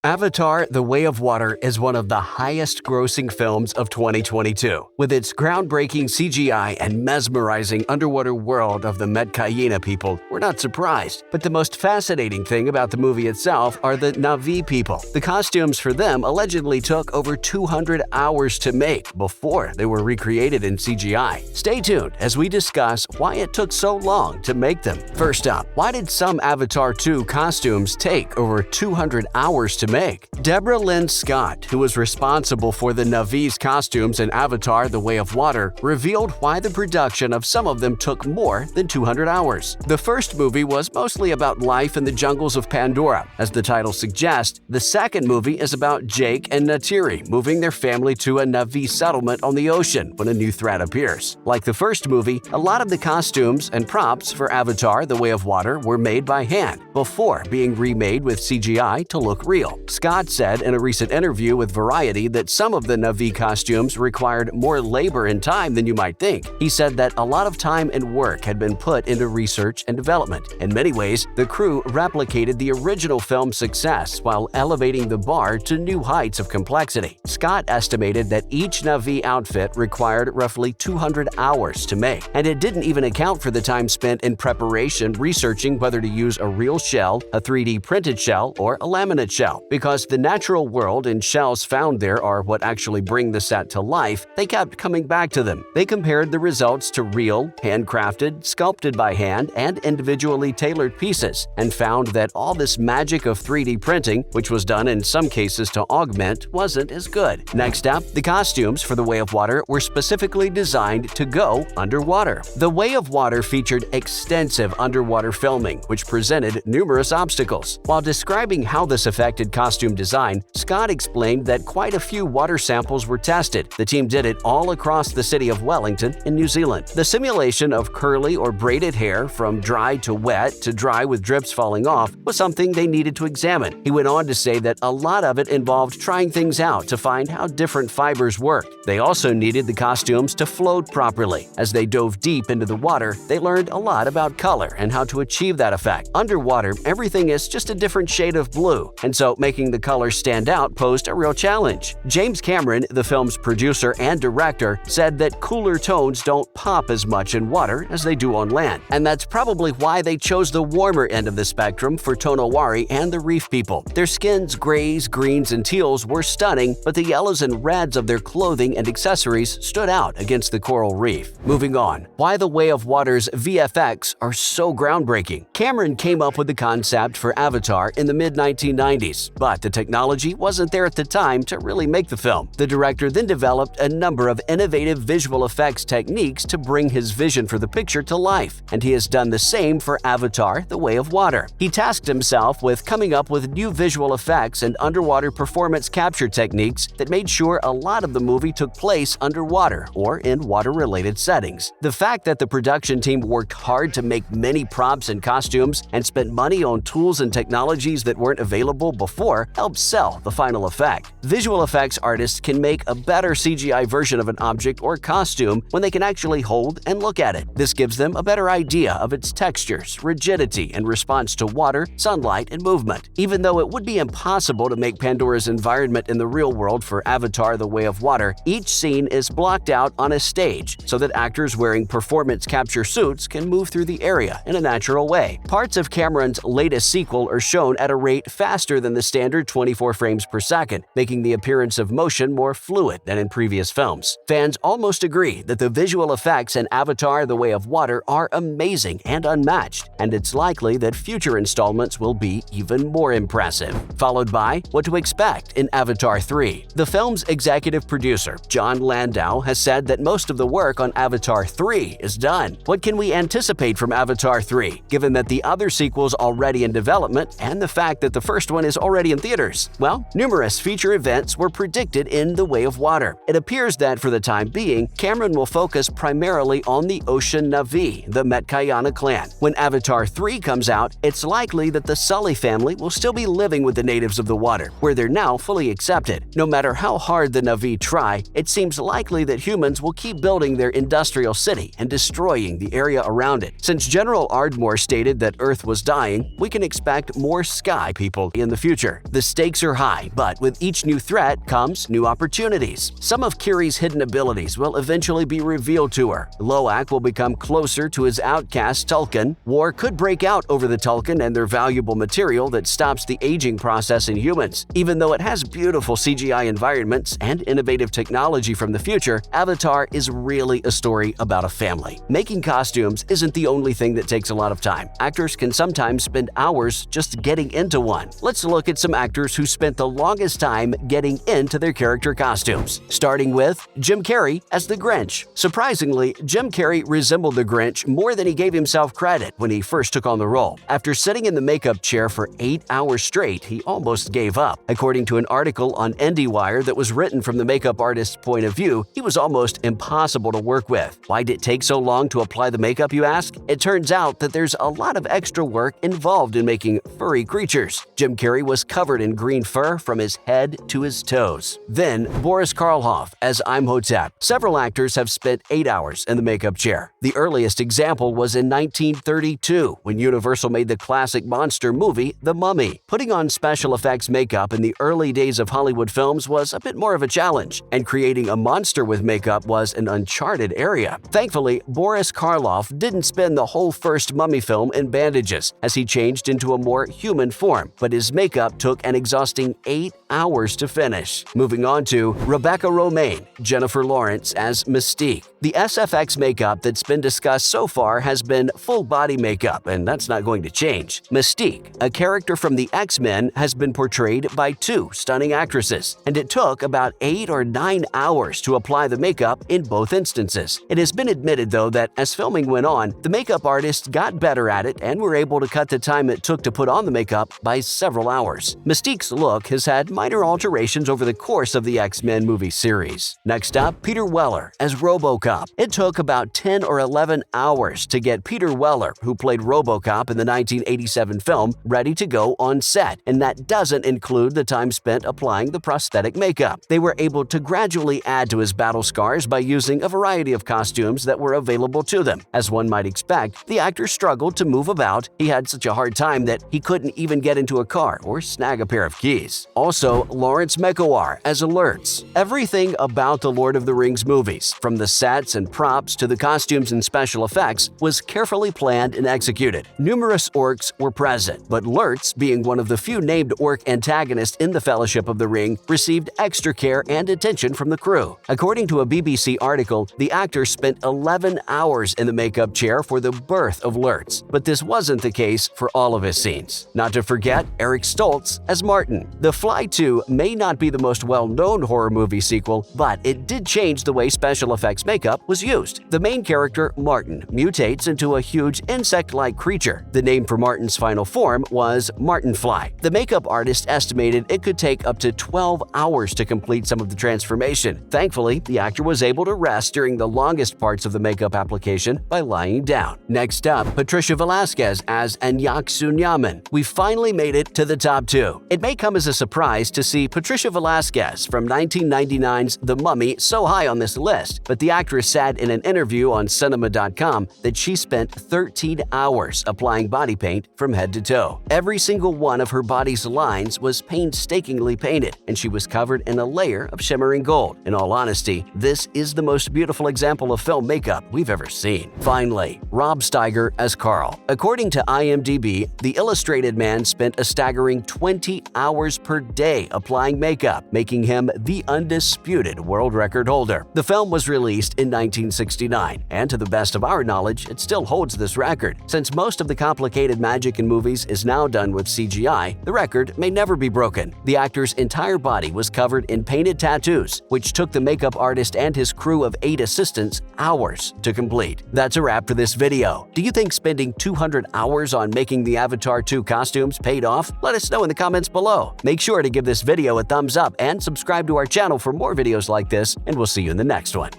Avatar: The Way of Water is one of the highest-grossing films of 2022. With its groundbreaking CGI and mesmerizing underwater world of the Metkayina people, we're not surprised. But the most fascinating thing about the movie itself are the Na'vi people. The costumes for them allegedly took over 200 hours to make before they were recreated in CGI. Stay tuned as we discuss why it took so long to make them. First up, why did some Avatar 2 costumes take over 200 hours to make? Deborah Lynn Scott, who was responsible for the Na'vi's costumes in Avatar: The Way of Water, revealed why the production of some of them took more than 200 hours. The first movie was mostly about life in the jungles of Pandora. As the title suggests, the second movie is about Jake and Neytiri moving their family to a Na'vi settlement on the ocean when a new threat appears. Like the first movie, a lot of the costumes and props for Avatar: The Way of Water were made by hand before being remade with CGI to look real. Scott said in a recent interview with Variety that some of the Na'vi costumes required more labor and time than you might think. He said that a lot of time and work had been put into research and development. In many ways, the crew replicated the original film's success while elevating the bar to new heights of complexity. Scott estimated that each Na'vi outfit required roughly 200 hours to make, and it didn't even account for the time spent in preparation researching whether to use a real shell, a 3D printed shell, or a laminate shell. Because the natural world and shells found there are what actually bring the set to life, they kept coming back to them. They compared the results to real, handcrafted, sculpted by hand, and individually tailored pieces, and found that all this magic of 3D printing, which was done in some cases to augment, wasn't as good. Next up, the costumes for The Way of Water were specifically designed to go underwater. The Way of Water featured extensive underwater filming, which presented numerous obstacles. While describing how this affected costume design, Scott explained that quite a few water samples were tested. The team did it all across the city of Wellington in New Zealand. The simulation of curly or braided hair from dry to wet to dry with drips falling off was something they needed to examine. He went on to say that a lot of it involved trying things out to find how different fibers worked. They also needed the costumes to float properly. As they dove deep into the water, they learned a lot about color and how to achieve that effect. Underwater, everything is just a different shade of blue, and so making the colors stand out posed a real challenge. James Cameron, the film's producer and director, said that cooler tones don't pop as much in water as they do on land, and that's probably why they chose the warmer end of the spectrum for Tonowari and the reef people. Their skins, grays, greens, and teals were stunning, but the yellows and reds of their clothing and accessories stood out against the coral reef. Moving on, why The Way of Water's VFX are so groundbreaking. Cameron came up with the concept for Avatar in the mid-1990s, but the technology wasn't there at the time to really make the film. The director then developed a number of innovative visual effects techniques to bring his vision for the picture to life, and he has done the same for Avatar: The Way of Water. He tasked himself with coming up with new visual effects and underwater performance capture techniques that made sure a lot of the movie took place underwater or in water-related settings. The fact that the production team worked hard to make many props and costumes and spent money on tools and technologies that weren't available before helps sell the final effect. Visual effects artists can make a better CGI version of an object or costume when they can actually hold and look at it. This gives them a better idea of its textures, rigidity, and response to water, sunlight, and movement. Even though it would be impossible to make Pandora's environment in the real world for Avatar: The Way of Water, each scene is blocked out on a stage so that actors wearing performance capture suits can move through the area in a natural way. Parts of Cameron's latest sequel are shown at a rate faster than the standard 24 frames per second, making the appearance of motion more fluid than in previous films. Fans almost agree that the visual effects in Avatar: The Way of Water are amazing and unmatched, and it's likely that future installments will be even more impressive. Followed by what to expect in Avatar 3. The film's executive producer, Jon Landau, has said that most of the work on Avatar 3 is done. What can we anticipate from Avatar 3, given that the other sequel's already in development and the fact that the first one is already in theaters? Well, numerous feature events were predicted in The Way of Water. It appears that for the time being, Cameron will focus primarily on the Ocean Na'vi, the Metkayina clan. When Avatar 3 comes out, it's likely that the Sully family will still be living with the natives of the water, where they're now fully accepted. No matter how hard the Na'vi try, it seems likely that humans will keep building their industrial city and destroying the area around it. Since General Ardmore stated that Earth was dying, we can expect more sky people in the future. water. The stakes are high, but with each new threat comes new opportunities. Some of Kiri's hidden abilities will eventually be revealed to her. Loak will become closer to his outcast Tulkun. War could break out over the Tulkun and their valuable material that stops the aging process in humans. Even though it has beautiful CGI environments and innovative technology from the future, Avatar is really a story about a family. Making costumes isn't the only thing that takes a lot of time. Actors can sometimes spend hours just getting into one. Let's look at some actors who spent the longest time getting into their character costumes. Starting with Jim Carrey as the Grinch. Surprisingly, Jim Carrey resembled the Grinch more than he gave himself credit when he first took on the role. After sitting in the makeup chair for 8 hours straight, he almost gave up. According to an article on IndieWire that was written from the makeup artist's point of view, he was almost impossible to work with. Why did it take so long to apply the makeup, you ask? It turns out that there's a lot of extra work involved in making furry creatures. Jim Carrey was covered in green fur from his head to his toes. Then, Boris Karloff as Imhotep. Several actors have spent 8 hours in the makeup chair. The earliest example was in 1932, when Universal made the classic monster movie, The Mummy. Putting on special effects makeup in the early days of Hollywood films was a bit more of a challenge, and creating a monster with makeup was an uncharted area. Thankfully, Boris Karloff didn't spend the whole first Mummy film in bandages, as he changed into a more human form, but his makeup took an exhausting 8 hours to finish. Moving on to Rebecca Romijn, Jennifer Lawrence as Mystique. The SFX makeup that's been discussed so far has been full body makeup, and that's not going to change. Mystique, a character from the X-Men, has been portrayed by 2 stunning actresses, and it took about 8 or 9 hours to apply the makeup in both instances. It has been admitted, though, that as filming went on, the makeup artists got better at it and were able to cut the time it took to put on the makeup by several hours. Mystique's look has had minor alterations over the course of the X-Men movie series. Next up, Peter Weller as RoboCop. It took about 10 or 11 hours to get Peter Weller, who played RoboCop in the 1987 film, ready to go on set, and that doesn't include the time spent applying the prosthetic makeup. They were able to gradually add to his battle scars by using a variety of costumes that were available to them. As one might expect, the actor struggled to move about. He had such a hard time that he couldn't even get into a car or snag a pair of keys. Also, Lawrence Mekawar as Alerts. Everything about the Lord of the Rings movies, from the sets and props to the costumes and special effects, was carefully planned and executed. Numerous orcs were present, but Lurtz, being one of the few named orc antagonists in the Fellowship of the Ring, received extra care and attention from the crew. According to a BBC article, the actor spent 11 hours in the makeup chair for the birth of Lurtz, but this wasn't the case for all of his scenes. Not to forget Eric Stoltz as Martin. The Fly 2 may not be the most well-known horror movie sequel, but it did change the way special effects makeup was used. The main character, Martin, mutates into a huge insect-like creature. The name for Martin's final form was Martinfly. The makeup artist estimated it could take up to 12 hours to complete some of the transformation. Thankfully, the actor was able to rest during the longest parts of the makeup application by lying down. Next up, Patricia Velasquez as Anyak Sunyaman. We finally made it to the top 2. It may come as a surprise to see Patricia Velasquez from 1999's The Mummy so high on this list, but the actress said in an interview on Cinema.com that she spent 13 hours applying body paint from head to toe. Every single one of her body's lines was painstakingly painted, and she was covered in a layer of shimmering gold. In all honesty, this is the most beautiful example of film makeup we've ever seen. Finally, Rob Steiger as Carl. According to IMDb, the illustrated man spent a staggering 20 hours per day applying makeup, making him the undisputed world record holder. The film was released in 1969, and to the best of our knowledge, it still holds this record. Since most of the complicated magic in movies is now done with CGI, the record may never be broken. The actor's entire body was covered in painted tattoos, which took the makeup artist and his crew of 8 assistants hours to complete. That's a wrap for this video. Do you think spending 200 hours on making the Avatar 2 costumes paid off? Let us know in the comments below. Make sure to give this video a thumbs up and subscribe to our channel for more videos like this, and we'll see you in the next one.